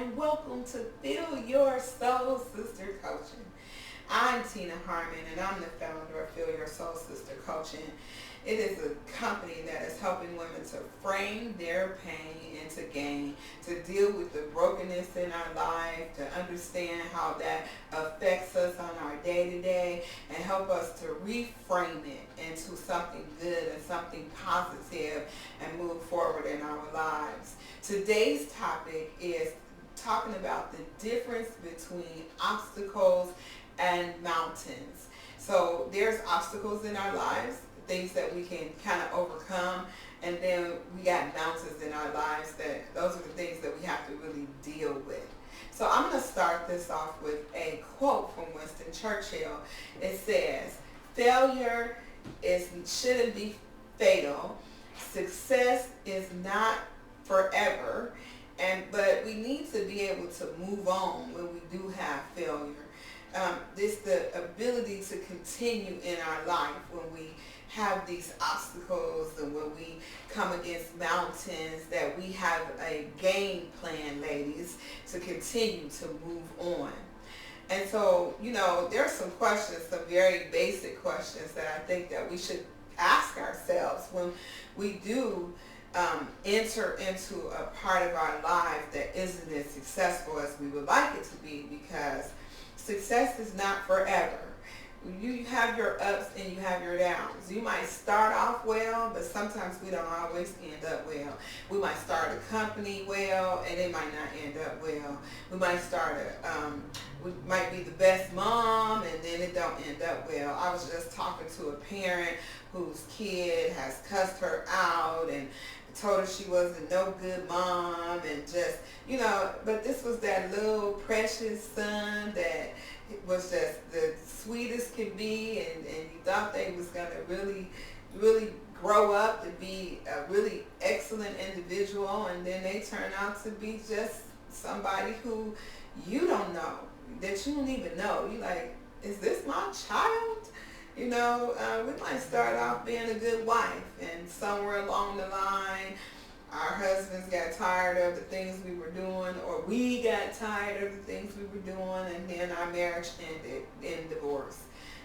and welcome to Feel Your Soul Sister Coaching. I'm Tina Harmon, and I'm the founder of Feel Your Soul Sister Coaching. It is a company that is helping women to frame their pain into gain, to deal with the brokenness in our life, to understand how that affects us on our day-to-day, and help us to reframe it into something good and something positive and move forward in our lives. Today's topic is talking about the difference between obstacles and mountains. So there's obstacles in our lives, things that we can kind of overcome, and then we got mountains in our lives that those are the things that we have to really deal with. So I'm going to start this off with a quote from Winston Churchill. It says, failure shouldn't be fatal. Success is not forever, but we need to be able to move on when we do have failure. This the ability to continue in our life when we have these obstacles and when we come against mountains, that we have a game plan, ladies, to continue to move on. And so, there are some questions, some very basic questions that I think that we should ask ourselves when we do enter into a part of our life that isn't as successful as we would like it to be, because success is not forever. You have your ups and you have your downs. You might start off well, but sometimes we don't always end up well. We might start a company well, and it might not end up well. We might we might be the best mom, and then it don't end up well. I was just talking to a parent whose kid has cussed her out and told her she wasn't no good mom, and just, but this was that little precious son that was just the sweetest could be, and you thought they was going to really grow up to be a really excellent individual, and then they turn out to be just somebody who you don't know, that you don't even know. You like, is this my child? We might start off being a good wife, and somewhere along the line, our husbands got tired of the things we were doing, or we got tired of the things we were doing, and then our marriage ended in divorce.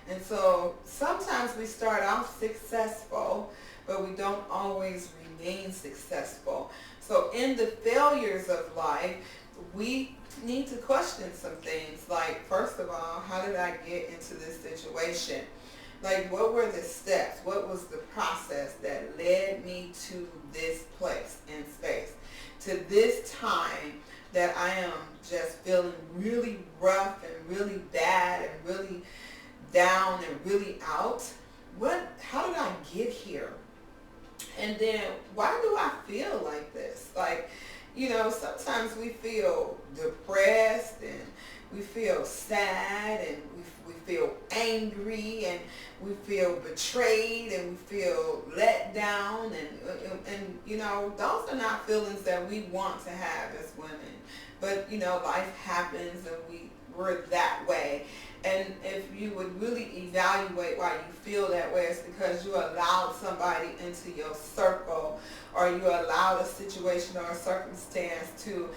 And so sometimes we start off successful, but we don't always remain successful. So in the failures of life, we need to question some things, like, first of all, how did I get into this situation? Like, what were the steps? What was the process that led me to this place in space, to this time that I am just feeling really rough and really bad and really down and really out? How did I get here? And then, why do I feel like this? Like, sometimes we feel depressed, and we feel sad, and we feel angry, and we feel betrayed, and we feel let down, and those are not feelings that we want to have as women. But life happens, and we're that way. And if you would really evaluate why you feel that way, it's because you allowed somebody into your circle, or you allowed a situation or a circumstance to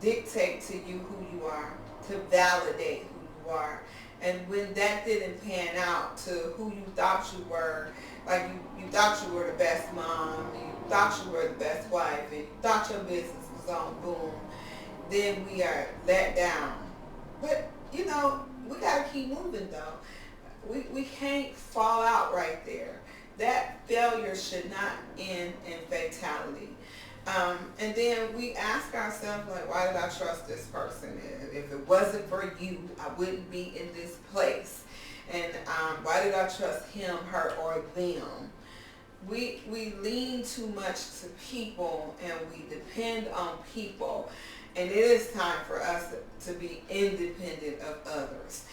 dictate to you who you are, to validate who you are. And when that didn't pan out to who you thought you were, like you thought you were the best mom, you thought you were the best wife, and you thought your business was on boom, then we are let down. But, we got to keep moving, though. We can't fall out right there. That failure should not end in fatality. And then we ask ourselves, like, why did I trust this person? If it wasn't for you, I wouldn't be in this place. And why did I trust him, her, or them? We lean too much to people, and we depend on people. And it is time for us to be independent of others.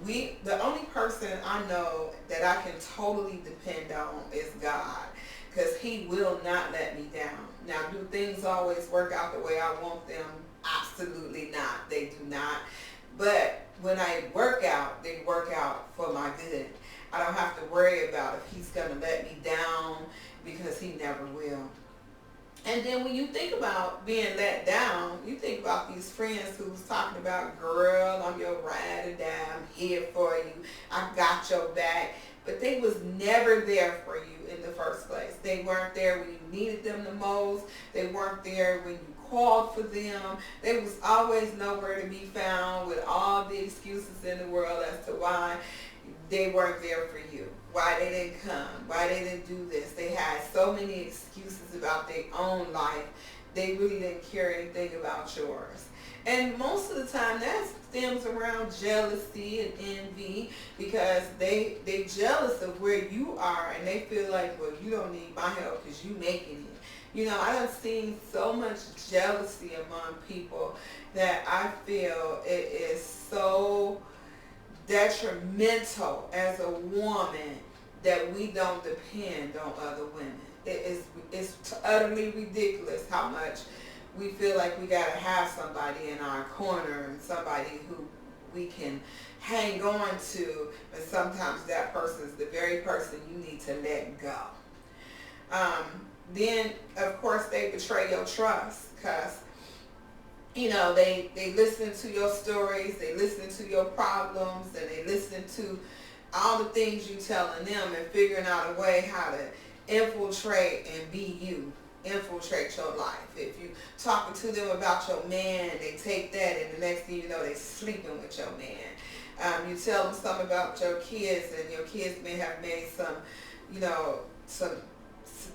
The only person I know that I can totally depend on is God, because he will not let me down. Now, do things always work out the way I want them? Absolutely not. They do not. But when I work out, they work out for my good. I don't have to worry about if he's going to let me down, because he never will. And then when you think about being let down, you think about these friends who was talking about, girl, I'm your ride or die, I'm here for you, I got your back. But they was never there for you in the first place. They weren't there when you needed them the most. They weren't there when you called for them. They was always nowhere to be found, with all the excuses in the world as to why they weren't there for you, why they didn't come, why they didn't do this. They had so many excuses about their own life. They really didn't care anything about yours. And most of the time that stems around jealousy and envy, because they jealous of where you are, and they feel like, well, you don't need my help because you making it. You know, I done seen so much jealousy among people that I feel it is so detrimental as a woman that we don't depend on other women. It's utterly ridiculous how much we feel like we gotta have somebody in our corner and somebody who we can hang on to, and sometimes that person is the very person you need to let go. Then of course they betray your trust, because you know, they listen to your stories, they listen to your problems, and they listen to all the things you telling them, and figuring out a way how to infiltrate and be you, infiltrate your life. If you talking to them about your man, they take that, and the next thing you know, they sleeping with your man. You tell them something about your kids, and your kids may have made some, you know, some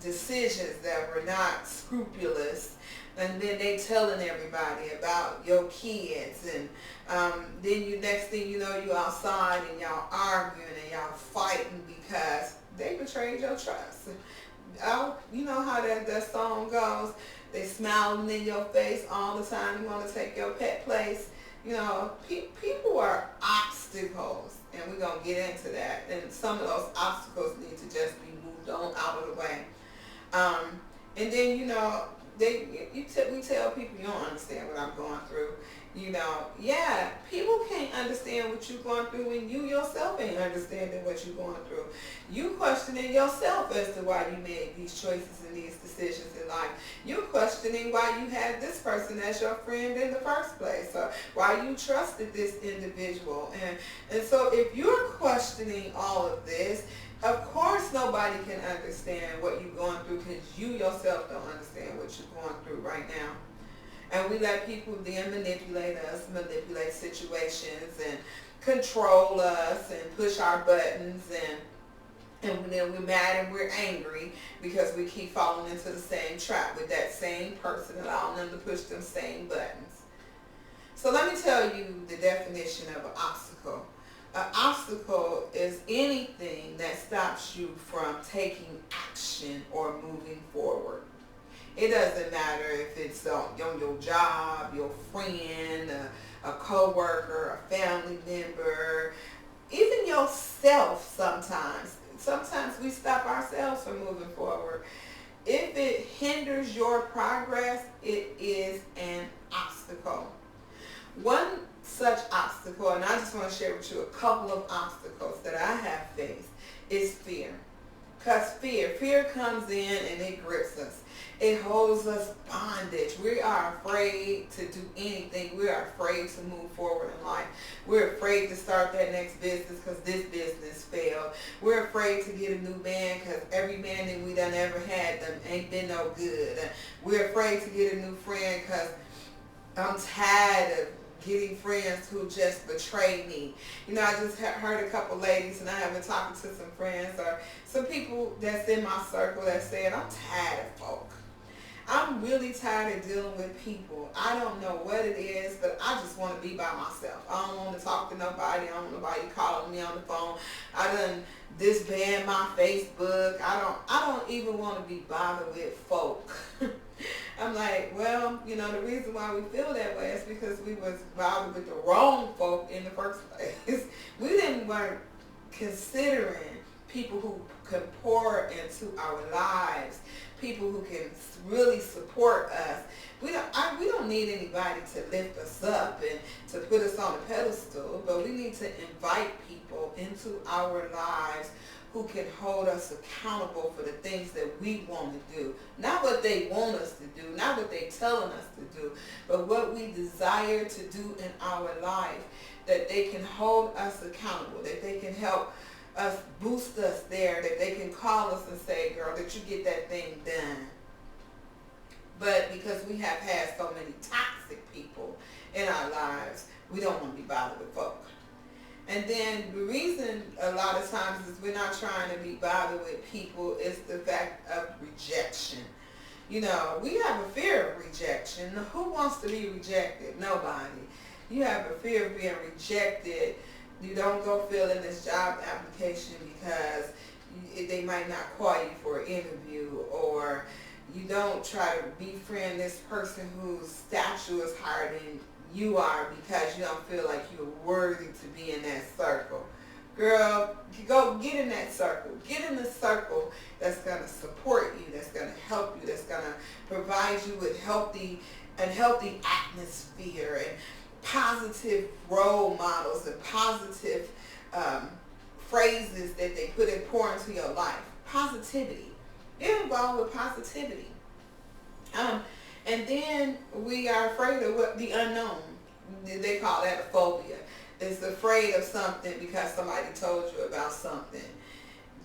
decisions that were not scrupulous, and then they telling everybody about your kids, and then you, next thing you know, you outside and y'all arguing and y'all fighting because they betrayed your trust. You know how that song goes, they smiling in your face all the time, you want to take your pet place. You know, people are obstacles, and we're going to get into that, and some of those obstacles need to just be moved on out of the way. And then, you know, we tell people, you don't understand what I'm going through. You know, yeah, people can't understand what you're going through when you yourself ain't understanding what you're going through. You questioning yourself as to why you made these choices and these decisions in life. You're questioning why you had this person as your friend in the first place, or why you trusted this individual. And so if you're questioning all of this, of course nobody can understand what you're going through, because you yourself don't understand what you're going through right now. And we let people then manipulate us, manipulate situations, and control us, and push our buttons, and then we're mad and we're angry because we keep falling into the same trap with that same person, allowing them to push them same buttons. So let me tell you the definition of an obstacle. An obstacle is anything that stops you from taking action or moving forward. It doesn't matter if it's on your job, your friend, a co-worker, a family member, even yourself sometimes. Sometimes we stop ourselves from moving forward. If it hinders your progress, it is an obstacle. One such obstacle, and I just want to share with you a couple of obstacles that I have faced, is fear. Because fear comes in and it grips us. It holds us bondage. We are afraid to do anything. We are afraid to move forward in life. We're afraid to start that next business because this business failed. We're afraid to get a new man because every man that we done ever had them ain't been no good. We're afraid to get a new friend because I'm tired of getting friends who just betray me. You know, I just heard a couple ladies, and I have been talking to some friends or some people that's in my circle that said, I'm tired of folk. I'm really tired of dealing with people. I don't know what it is, but I just want to be by myself. I don't want to talk to nobody. I don't want nobody calling me on the phone. I done disband my Facebook. I don't even want to be bothered with folk. I'm like, well, you know, the reason why we feel that way is because we was bothered with the wrong folk in the first place. weren't considering people who can pour into our lives, people who can really support us. We don't need anybody to lift us up and to put us on a pedestal, but we need to invite people into our lives who can hold us accountable for the things that we want to do. Not what they want us to do, not what they're telling us to do, but what we desire to do in our life, that they can hold us accountable, that they can help us, boost us there, that they can call us and say, girl, that you get that thing done. But because we have had so many toxic people in our lives, we don't want to be bothered with folk. And then the reason a lot of times is we're not trying to be bothered with people is the fact of rejection. You know, we have a fear of rejection. Who wants to be rejected? Nobody. You have a fear of being rejected. You don't go fill in this job application because they might not call you for an interview, or you don't try to befriend this person whose stature is higher than you are because you don't feel like you're worthy to be in that circle. Girl, go get in that circle. Get in the circle that's going to support you, that's going to help you, that's going to provide you with healthy atmosphere and positive role models and positive phrases that they pour into your life. Positivity. Get involved with positivity. And then we are afraid of what the unknown. They call that a phobia. It's afraid of something because somebody told you about something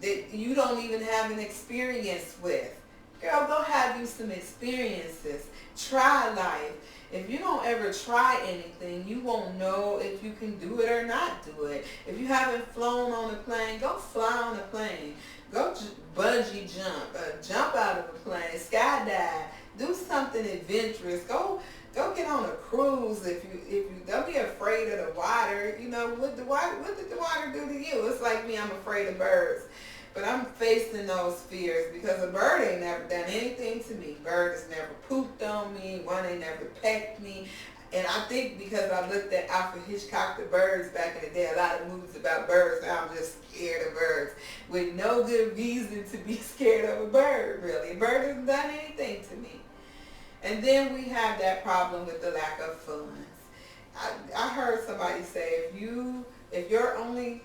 that you don't even have an experience with. Girl, go have you some experiences. Try life. If you don't ever try anything, you won't know if you can do it or not do it. If you haven't flown on a plane, go fly on a plane. Go bungee jump. Jump out of a plane. Skydive. Do something adventurous. Go get on a cruise. If you don't be afraid of the water. You know, what did the water do to you? It's like me, I'm afraid of birds. But I'm facing those fears because a bird ain't never done anything to me. Bird has never pooped on me. One ain't never pecked me. And I think because I looked at Alfred Hitchcock, The Birds, back in the day, a lot of movies about birds, now I'm just scared of birds. With no good reason to be scared of a bird, really. A bird hasn't done anything to me. And then we have that problem with the lack of funds. I heard somebody say, if your only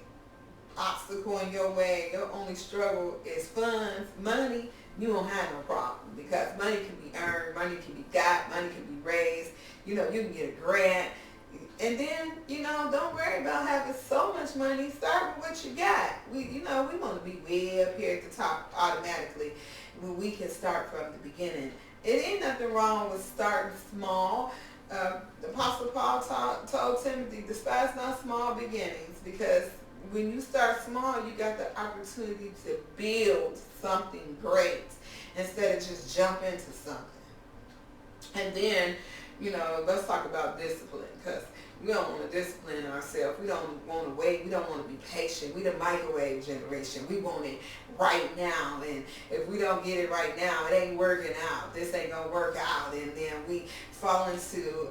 obstacle in your way, your only struggle is funds, money, you won't have no problem, because money can be earned, money can be got, money can be raised. You know, you can get a grant. And then, don't worry about having so much money. Start with what you got. We want to be way up here at the top automatically when we can start from the beginning. It ain't nothing wrong with starting small. The Apostle Paul told Timothy, despise not small beginnings, because when you start small, you got the opportunity to build something great instead of just jump into something. And then, let's talk about discipline, because we don't want to discipline ourselves. We don't want to wait. We don't want to be patient. We the microwave generation. We want it right now. And if we don't get it right now, it ain't working out. This ain't going to work out. And then we fall into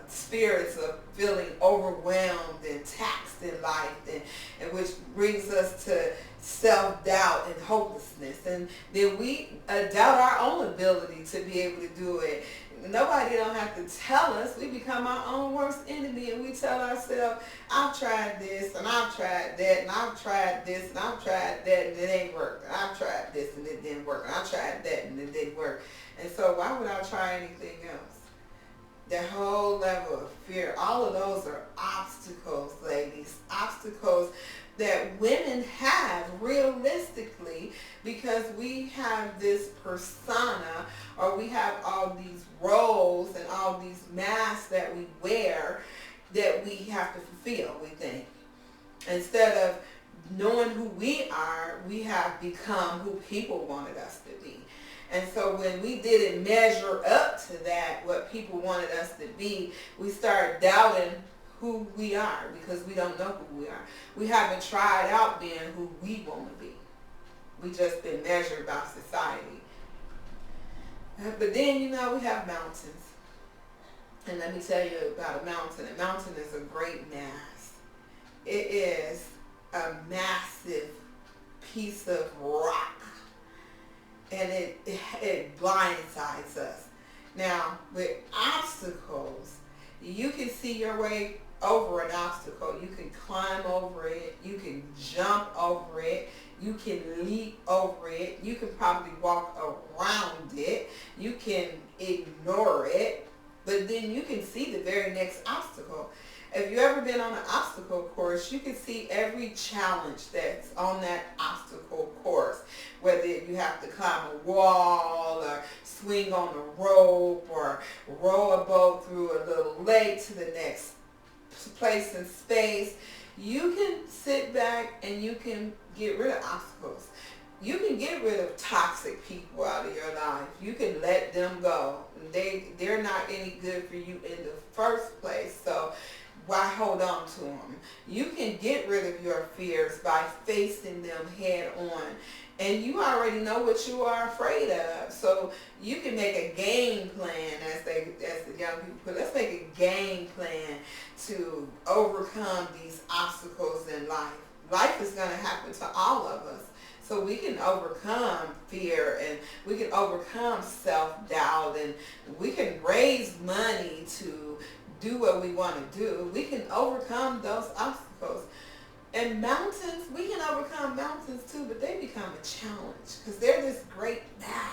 spirits of feeling overwhelmed and taxed in life, and which brings us to self-doubt and hopelessness. And then we doubt our own ability to be able to do it. Nobody don't have to tell us. We become our own worst enemy, and we tell ourselves, I've tried this, and I've tried that, and I've tried this, and I've tried that, and it ain't worked. And I've tried this, and it didn't work. And I tried that, and it didn't work. And so why would I try anything else? That whole level of fear, all of those are obstacles, ladies. Obstacles that women have realistically, because we have this persona, or we have all these roles and all these masks that we wear that we have to fulfill, we think. Instead of knowing who we are, we have become who people wanted us to be. And so when we didn't measure up to that, what people wanted us to be, we start doubting who we are, because we don't know who we are. We haven't tried out being who we want to be. We just been measured by society. But then, we have mountains. And let me tell you about a mountain. A mountain is a great mass. It is a massive piece of rock. And it blindsides us. Now, with obstacles, you can see your way over an obstacle. You can climb over it. You can jump over it. You can leap over it. You can probably walk around it. You can ignore it. But then you can see the very next obstacle. If you've ever been on an obstacle course, you can see every challenge that's on that obstacle course. Whether you have to climb a wall or swing on a rope or row a boat through a little lake to the next place in space, you can sit back and you can get rid of obstacles. You can get rid of toxic people out of your life. You can let them go. They're not any good for you in the first place. So why hold on to them? You can get rid of your fears by facing them head on. And you already know what you are afraid of. So you can make a game plan, as the young people put. Let's make a game plan to overcome these obstacles in life. Life is going to happen to all of us. So we can overcome fear, and we can overcome self-doubt, and we can raise money to do what we want to do. We can overcome those obstacles. And mountains, we can overcome mountains too, but they become a challenge because they're this great mass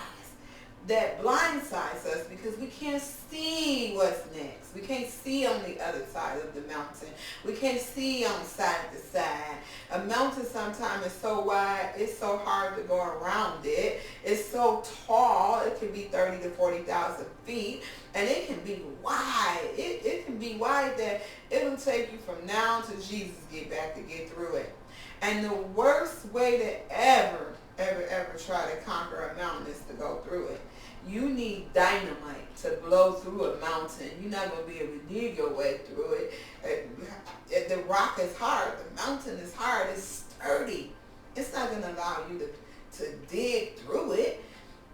that blindsides us because we can't see what's next. We can't see on the other side of the mountain. We can't see on side to side. A mountain sometimes is so wide, it's so hard to go around it. It's so tall, it can be 30 to 40,000 feet, and it can be wide. It can be wide that it'll take you from now to Jesus get back to get through it. And the worst way to ever try to conquer a mountain is to go through it. You need dynamite to blow through a mountain. You're not going to be able to dig your way through it. The rock is hard. The mountain is hard. It's sturdy. It's not going to allow you to dig through it.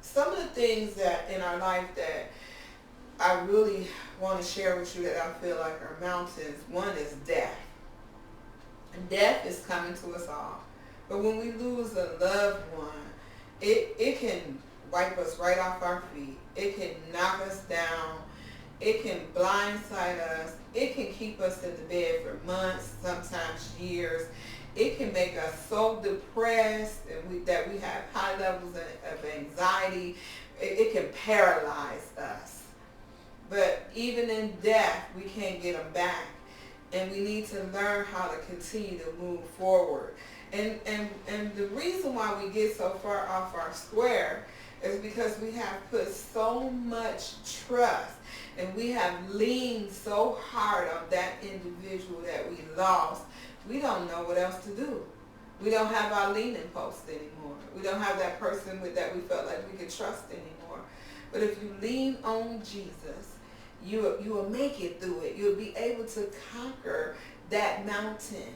Some of the things that in our life that I really want to share with you that I feel like are mountains. One is death. Death is coming to us all. But when we lose a loved one, it can wipe us right off our feet. It can knock us down. It can blindside us. It can keep us in the bed for months, sometimes years. It can make us so depressed that we have high levels of anxiety. It can paralyze us. But even in death, we can't get them back. And we need to learn how to continue to move forward. And the reason why we get so far off our square is because we have put so much trust and we have leaned so hard on that individual that we lost. We don't know what else to do. We don't have our leaning post anymore. We don't have that person that we felt like we could trust anymore. But if you lean on Jesus, you will make it through it. You'll be able to conquer that mountain.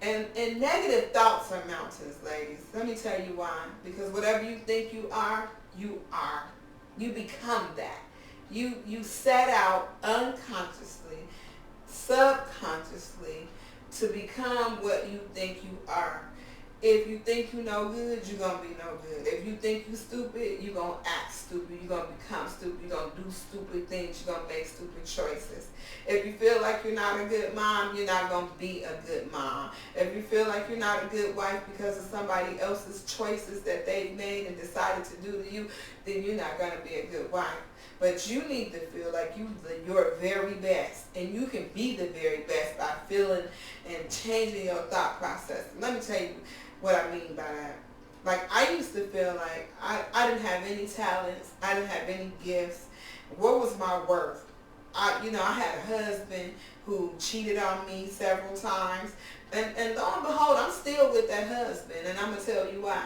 And negative thoughts are mountains, ladies. Let me tell you why. Because whatever you think you are. You become that. You set out unconsciously, subconsciously to become what you think you are. If you think you no good, you're going to be no good. If you think you stupid, you're going to act stupid. You're going to become stupid. You're going to do stupid things. You're going to make stupid choices. If you feel like you're not a good mom, you're not going to be a good mom. If you feel like you're not a good wife because of somebody else's choices that they've made and decided to do to you, then you're not going to be a good wife. But you need to feel like your very best. And you can be the very best by feeling and changing your thought process. Let me tell you what I mean by that. Like, I used to feel like I didn't have any talents. I didn't have any gifts. What was my worth? I had a husband who cheated on me several times. And lo and behold, I'm still with that husband. And I'm going to tell you why.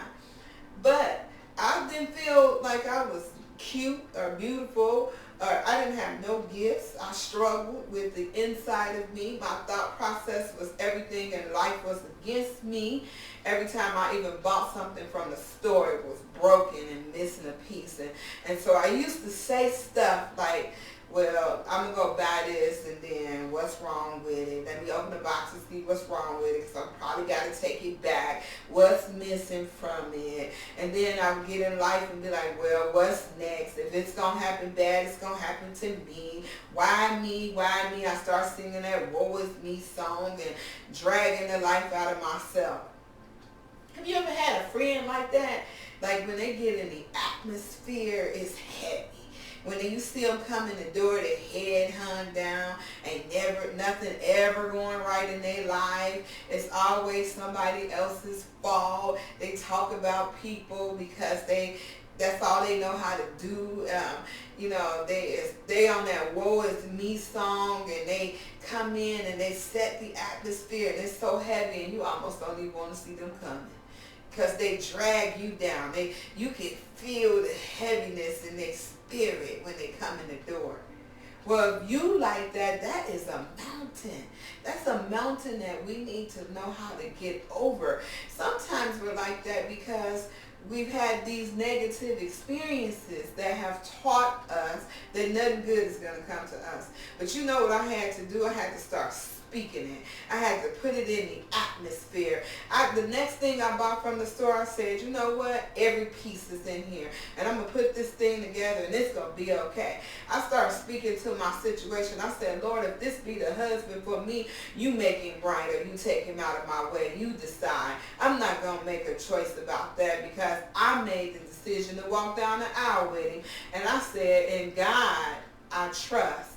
But I didn't feel like I was cute or beautiful, or I didn't have no gifts. I struggled with the inside of me. My thought process was everything in life was against me. Every time I even bought something from the store, it was broken and missing a piece. And so I used to say stuff like, well, I'm going to go buy this, and then what's wrong with it? Let me open the box and see what's wrong with it, because I probably got to take it back. What's missing from it? And then I would get in life and be like, well, what's next? If it's going to happen bad, it's going to happen to me. Why me? Why me? I start singing that woe is me song and dragging the life out of myself. Have you ever had a friend like that? Like when they get in the atmosphere, it's heavy. When you see them come in the door, their head hung down, ain't never nothing ever going right in their life. It's always somebody else's fault. They talk about people because that's all they know how to do. They on that woe is me song, and they come in and they set the atmosphere, and it's so heavy, and you almost don't even want to see them coming. Because they drag you down. You can feel the heaviness in their spirit when they come in the door. Well, if you like that, that is a mountain. That's a mountain that we need to know how to get over. Sometimes we're like that because we've had these negative experiences that have taught us that nothing good is going to come to us. But you know what I had to do? I had to start speaking it. I had to put it in the atmosphere. The next thing I bought from the store, I said, you know what? Every piece is in here. And I'm going to put this thing together and it's going to be okay. I started speaking to my situation. I said, Lord, if this be the husband for me, you make him brighter. You take him out of my way. You decide. I'm not going to make a choice about that because I made the decision to walk down the aisle with him. And I said, in God, I trust.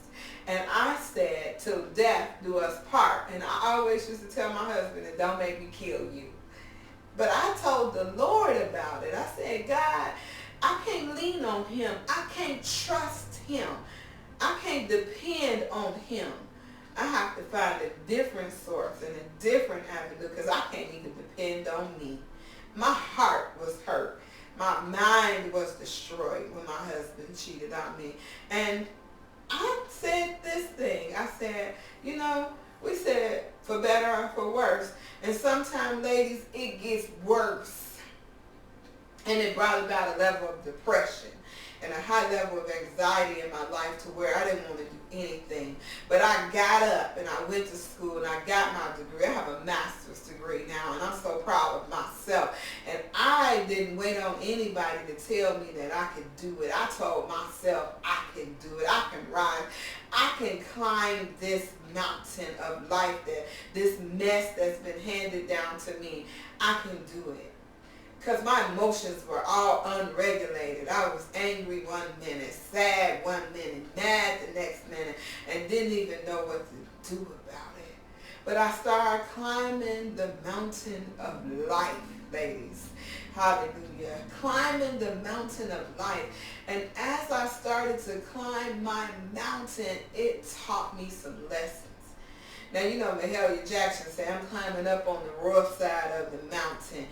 And I said, till death do us part. And I always used to tell my husband, don't make me kill you. But I told the Lord about it. I said, God, I can't lean on him. I can't trust him. I can't depend on him. I have to find a different source and a different avenue because I can't even depend on me. My heart was hurt. My mind was destroyed when my husband cheated on me. And I said this thing. I said, we said for better or for worse. And sometimes, ladies, it gets worse. And it brought about a level of depression and a high level of anxiety in my life to where I didn't want to do anything. But I got up and I went to school and I got my degree. I have a master's degree now and I'm so proud of myself. And I didn't wait on anybody to tell me that I could do it. I told myself I can do it. I can rise. I can climb this mountain of life, this mess that's been handed down to me. I can do it. Because my emotions were all unregulated. I was angry one minute, sad one minute, mad the next minute, and didn't even know what to do about it. But I started climbing the mountain of life, ladies. Hallelujah. Climbing the mountain of life. And as I started to climb my mountain, it taught me some lessons. Now, Mahalia Jackson said, I'm climbing up on the rough side of the mountain.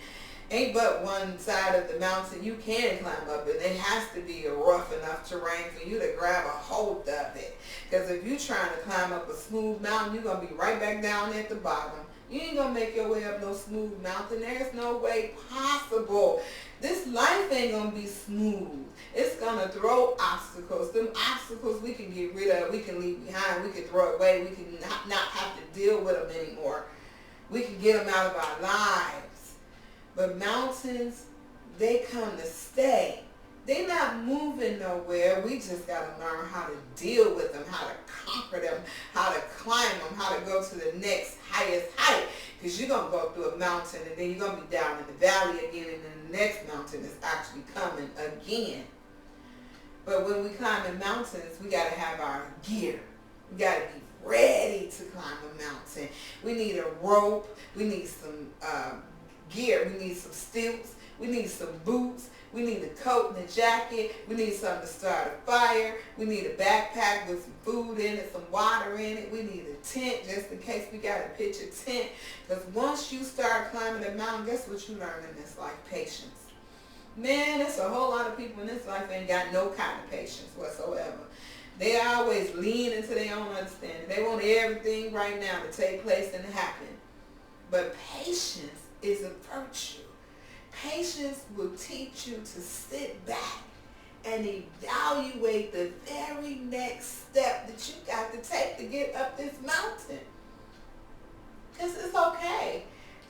Ain't but one side of the mountain you can climb up, and it has to be a rough enough terrain for you to grab a hold of it. Because if you're trying to climb up a smooth mountain, you're going to be right back down at the bottom. You ain't going to make your way up no smooth mountain. There's no way possible. This life ain't going to be smooth. It's going to throw obstacles. Them obstacles we can get rid of, we can leave behind, we can throw away, we can not have to deal with them anymore. We can get them out of our lives. But mountains, they come to stay. They're not moving nowhere. We just got to learn how to deal with them, how to conquer them, how to climb them, how to go to the next highest height. Because you're going to go through a mountain and then you're going to be down in the valley again, and then the next mountain is actually coming again. But when we climb in mountains, we got to have our gear. We got to be ready to climb a mountain. We need a rope. We need some gear. We need some stilts. We need some boots. We need a coat and a jacket. We need something to start a fire. We need a backpack with some food in it, some water in it. We need a tent just in case we got to pitch a tent. Because once you start climbing the mountain, guess what you learn in this life? Patience. Man, there's a whole lot of people in this life ain't got no kind of patience whatsoever. They always lean into their own understanding. They want everything right now to take place and happen. But patience is a virtue. Patience will teach you to sit back and evaluate the very next step that you got to take to get up this mountain. Because it's okay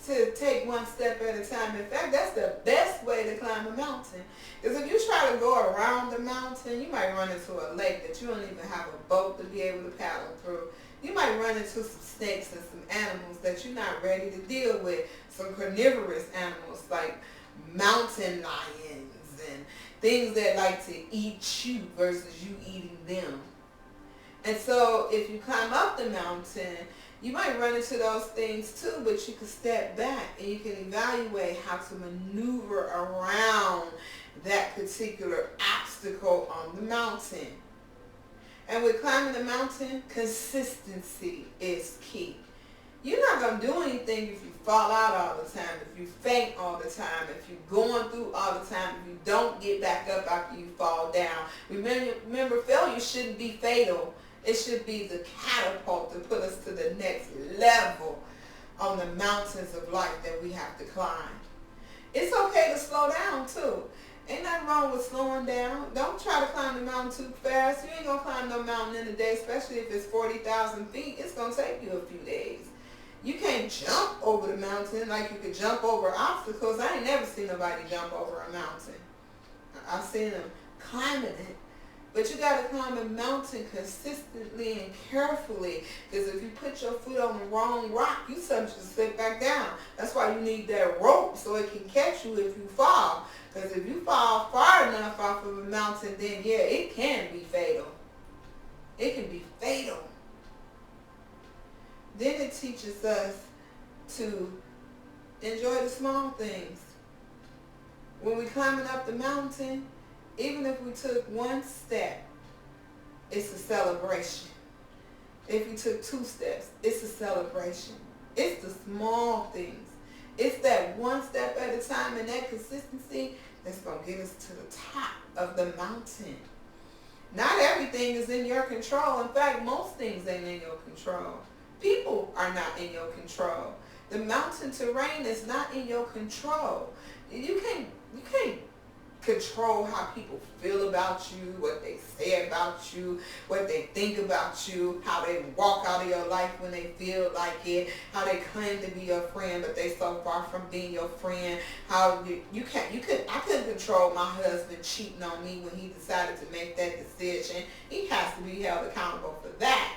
to take one step at a time. In fact, that's the best way to climb a mountain. Because if you try to go around the mountain, you might run into a lake that you don't even have a boat to be able to paddle through. You might run into some snakes and some animals that you're not ready to deal with. Some carnivorous animals like mountain lions and things that like to eat you versus you eating them. And so if you climb up the mountain, you might run into those things too, but you can step back and you can evaluate how to maneuver around that particular obstacle on the mountain. And with climbing the mountain, consistency is key. You're not going to do anything if you fall out all the time, if you faint all the time, if you're going through all the time, if you don't get back up after you fall down. Remember, failure shouldn't be fatal. It should be the catapult to put us to the next level on the mountains of life that we have to climb. It's okay to slow down too. Ain't nothing wrong with slowing down. Don't try to climb the mountain too fast. You ain't going to climb no mountain in a day, especially if it's 40,000 feet. It's going to take you a few days. You can't jump over the mountain like you could jump over obstacles. I ain't never seen nobody jump over a mountain. I've seen them climbing it. But you got to climb a mountain consistently and carefully, because if you put your foot on the wrong rock, you subject to slip back down. That's why you need that rope so it can catch you if you fall. Because if you fall far enough off of a mountain, then yeah, it can be fatal. It can be fatal. Then it teaches us to enjoy the small things. When we're climbing up the mountain, even if we took one step, it's a celebration. If you took 2 steps, it's a celebration. It's the small things. It's that one step at a time and that consistency that's going to get us to the top of the mountain. Not everything is in your control. In fact, most things ain't in your control. People are not in your control. The mountain terrain is not in your control. You can't control how people feel about you, what they say about you, what they think about you, how they walk out of your life when they feel like it, how they claim to be your friend but they so far from being your friend. How I couldn't control my husband cheating on me when he decided to make that decision. He has to be held accountable for that.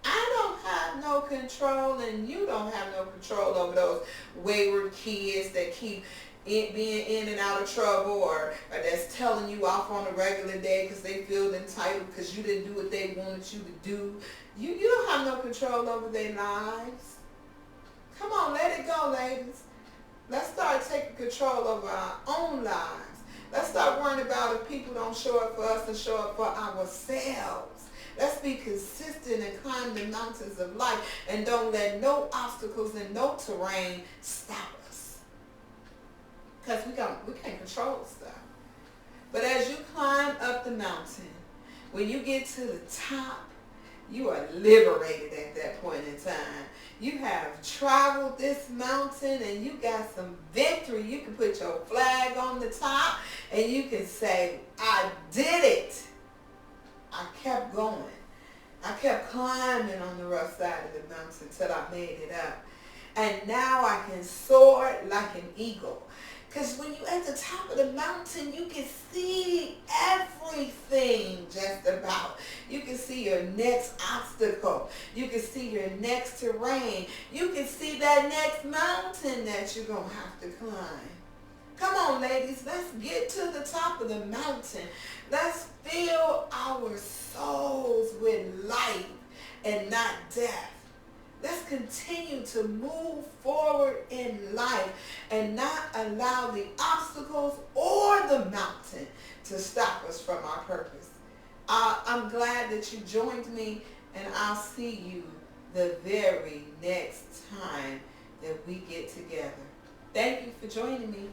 I don't have no control, and you don't have no control over those wayward kids that keep being in and out of trouble, or that's telling you off on a regular day because they feel entitled because you didn't do what they wanted you to do. You don't have no control over their lives. Come on, let it go, ladies. Let's start taking control over our own lives. Let's start worrying about if people don't show up for us and show up for ourselves. Let's be consistent and climb the mountains of life, and don't let no obstacles and no terrain stop us. Because we can't control stuff. But as you climb up the mountain, when you get to the top, you are liberated at that point in time. You have traveled this mountain and you got some victory. You can put your flag on the top and you can say, I did it. I kept going. I kept climbing on the rough side of the mountain till I made it up. And now I can soar like an eagle. Because when you're at the top of the mountain, you can see everything just about. You can see your next obstacle. You can see your next terrain. You can see that next mountain that you're going to have to climb. Come on, ladies, let's get to the top of the mountain. Let's fill our souls with life and not death. Let's continue to move forward in life and not allow the obstacles or the mountain to stop us from our purpose. I'm glad that you joined me, and I'll see you the very next time that we get together. Thank you for joining me.